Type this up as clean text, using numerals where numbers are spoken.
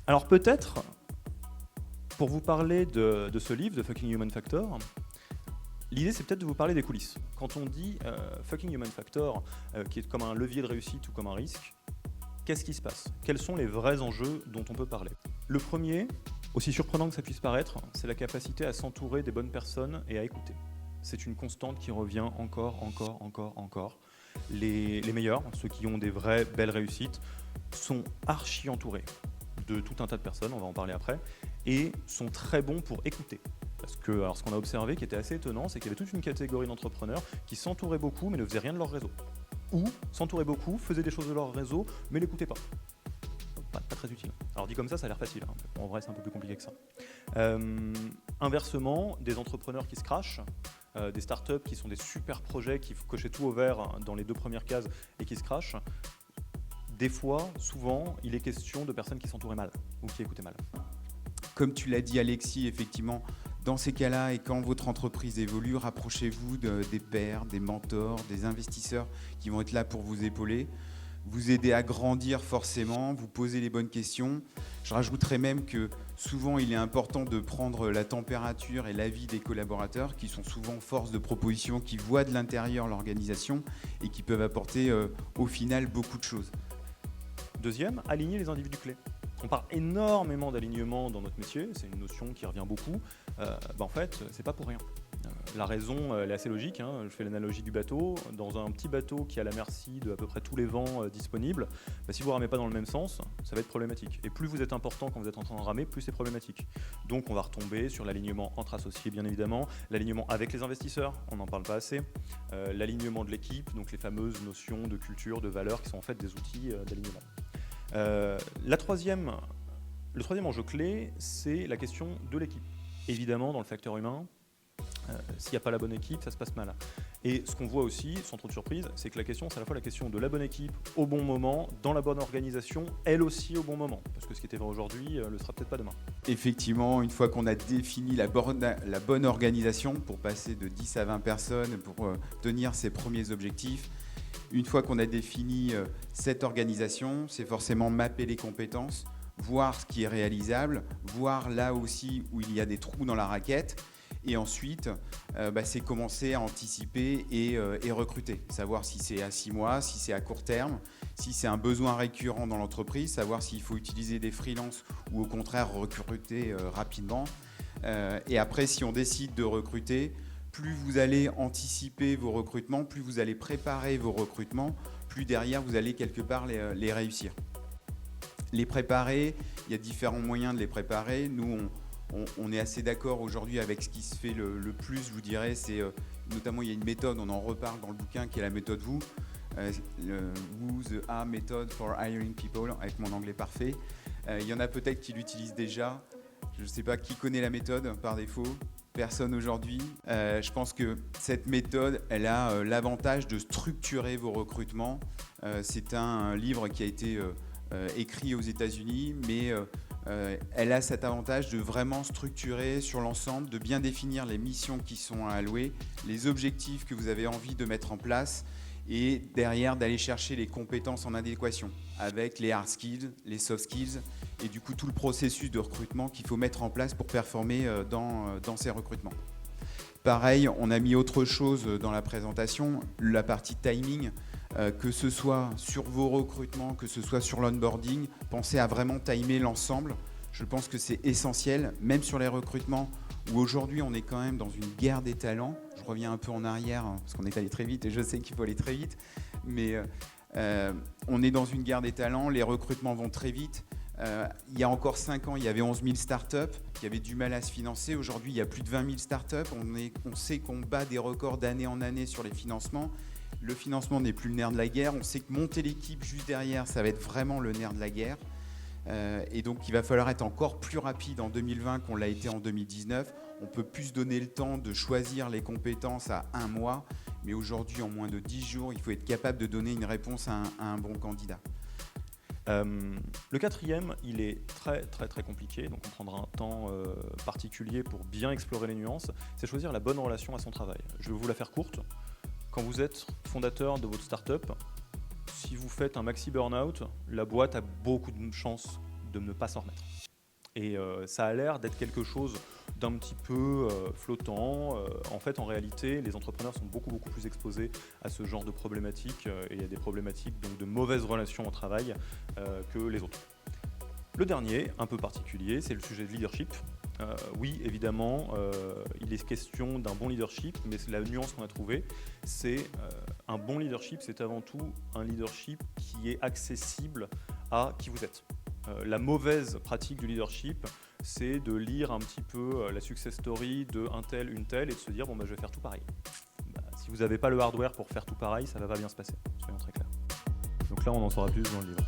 Alors peut-être, pour vous parler de ce livre, de Fucking Human Factor, l'idée c'est peut-être de vous parler des coulisses. Quand on dit Fucking Human Factor, qui est comme un levier de réussite ou comme un risque, qu'est-ce qui se passe? Quels sont les vrais enjeux dont on peut parler? Le premier, aussi surprenant que ça puisse paraître, c'est la capacité à s'entourer des bonnes personnes et à écouter. C'est une constante qui revient encore. Les meilleurs, ceux qui ont des vraies belles réussites, sont archi entourés de tout un tas de personnes, on va en parler après, et sont très bons pour écouter. Parce que alors, ce qu'on a observé qui était assez étonnant, c'est qu'il y avait toute une catégorie d'entrepreneurs qui s'entouraient beaucoup mais ne faisaient rien de leur réseau. Ou s'entouraient beaucoup, faisaient des choses de leur réseau mais l'écoutaient pas. Pas très utile. Alors dit comme ça a l'air facile. Hein. En vrai, c'est un peu plus compliqué que ça. Inversement, des entrepreneurs qui se crachent, des startups qui sont des super projets, qui cochaient tout au vert dans les 2 premières cases et qui se crachent. Des fois, souvent, il est question de personnes qui s'entouraient mal ou qui écoutaient mal. Comme tu l'as dit Alexis, effectivement, dans ces cas-là et quand votre entreprise évolue, rapprochez-vous des pairs, des mentors, des investisseurs qui vont être là pour vous épauler, vous aider à grandir forcément, vous poser les bonnes questions. Je rajouterais même que souvent il est important de prendre la température et l'avis des collaborateurs qui sont souvent force de proposition, qui voient de l'intérieur l'organisation et qui peuvent apporter au final beaucoup de choses. Deuxième, aligner les individus clés. On parle énormément d'alignement dans notre métier, c'est une notion qui revient beaucoup. En fait, c'est pas pour rien. La raison, elle est assez logique, hein. Je fais l'analogie du bateau. Dans un petit bateau qui a la merci de à peu près tous les vents disponibles, si vous ne ramez pas dans le même sens, ça va être problématique. Et plus vous êtes important quand vous êtes en train de ramer, plus c'est problématique. Donc on va retomber sur l'alignement entre associés, bien évidemment, l'alignement avec les investisseurs, on n'en parle pas assez, l'alignement de l'équipe, donc les fameuses notions de culture, de valeurs qui sont en fait des outils d'alignement. Le troisième enjeu clé, c'est la question de l'équipe. Évidemment, dans le facteur humain, s'il n'y a pas la bonne équipe, ça se passe mal. Et ce qu'on voit aussi, sans trop de surprise, c'est que la question, c'est à la fois la question de la bonne équipe au bon moment, dans la bonne organisation, elle aussi au bon moment. Parce que ce qui était vrai aujourd'hui le sera peut-être pas demain. Effectivement, une fois qu'on a défini la bonne organisation pour passer de 10 à 20 personnes, pour tenir ses premiers objectifs, une fois qu'on a défini cette organisation, c'est forcément mapper les compétences, voir ce qui est réalisable, voir là aussi où il y a des trous dans la raquette. Et ensuite, c'est commencer à anticiper et recruter. Savoir si c'est à 6 mois, si c'est à court terme, si c'est un besoin récurrent dans l'entreprise, savoir s'il faut utiliser des freelances ou au contraire recruter rapidement. Et après, si on décide de recruter, plus vous allez anticiper vos recrutements, plus vous allez préparer vos recrutements, plus derrière vous allez quelque part les réussir. Les préparer, il y a différents moyens de les préparer. Nous, on est assez d'accord aujourd'hui avec ce qui se fait le plus, je vous dirais, c'est notamment il y a une méthode, on en reparle dans le bouquin, qui est la méthode WHO, the A Method for Hiring People, avec mon anglais parfait. Il y en a peut-être qui l'utilisent déjà, je ne sais pas qui connaît la méthode par défaut, personne aujourd'hui. Je pense que cette méthode, elle a l'avantage de structurer vos recrutements. C'est un livre qui a été écrit aux États-Unis, mais elle a cet avantage de vraiment structurer sur l'ensemble, de bien définir les missions qui sont allouées, les objectifs que vous avez envie de mettre en place et derrière d'aller chercher les compétences en adéquation avec les hard skills, les soft skills et du coup tout le processus de recrutement qu'il faut mettre en place pour performer dans ces recrutements. Pareil, on a mis autre chose dans la présentation, la partie timing. Que ce soit sur vos recrutements, que ce soit sur l'onboarding, pensez à vraiment timer l'ensemble. Je pense que c'est essentiel, même sur les recrutements, où aujourd'hui on est quand même dans une guerre des talents. Je reviens un peu en arrière, parce qu'on est allé très vite et je sais qu'il faut aller très vite, mais on est dans une guerre des talents, les recrutements vont très vite. Il y a encore 5 ans, il y avait 11 000 startups qui avaient du mal à se financer. Aujourd'hui, il y a plus de 20 000 startups. On sait qu'on bat des records d'année en année sur les financements. Le financement n'est plus le nerf de la guerre. On sait que monter l'équipe juste derrière, ça va être vraiment le nerf de la guerre. Et donc, il va falloir être encore plus rapide en 2020 qu'on l'a été en 2019. On peut plus se donner le temps de choisir les compétences à 1 mois. Mais aujourd'hui, en moins de 10 jours, il faut être capable de donner une réponse à un bon candidat. Le quatrième, il est très compliqué, donc on prendra un temps particulier pour bien explorer les nuances. C'est choisir la bonne relation à son travail. Je vais vous la faire courte. Quand vous êtes fondateur de votre startup, si vous faites un maxi burn-out, la boîte a beaucoup de chances de ne pas s'en remettre. Et ça a l'air d'être quelque chose d'un petit peu flottant. En fait, en réalité, les entrepreneurs sont beaucoup plus exposés à ce genre de problématiques et à des problématiques donc, de mauvaises relations au travail que les autres. Le dernier, un peu particulier, c'est le sujet de leadership. Oui, évidemment, il est question d'un bon leadership, mais la nuance qu'on a trouvée, c'est un bon leadership, c'est avant tout un leadership qui est accessible à qui vous êtes. La mauvaise pratique du leadership, c'est de lire un petit peu la success story de un tel, une telle, et de se dire bon, bah, je vais faire tout pareil. Si vous n'avez pas le hardware pour faire tout pareil, ça ne va pas bien se passer, soyons très clairs. Donc là, on en saura plus dans le livre.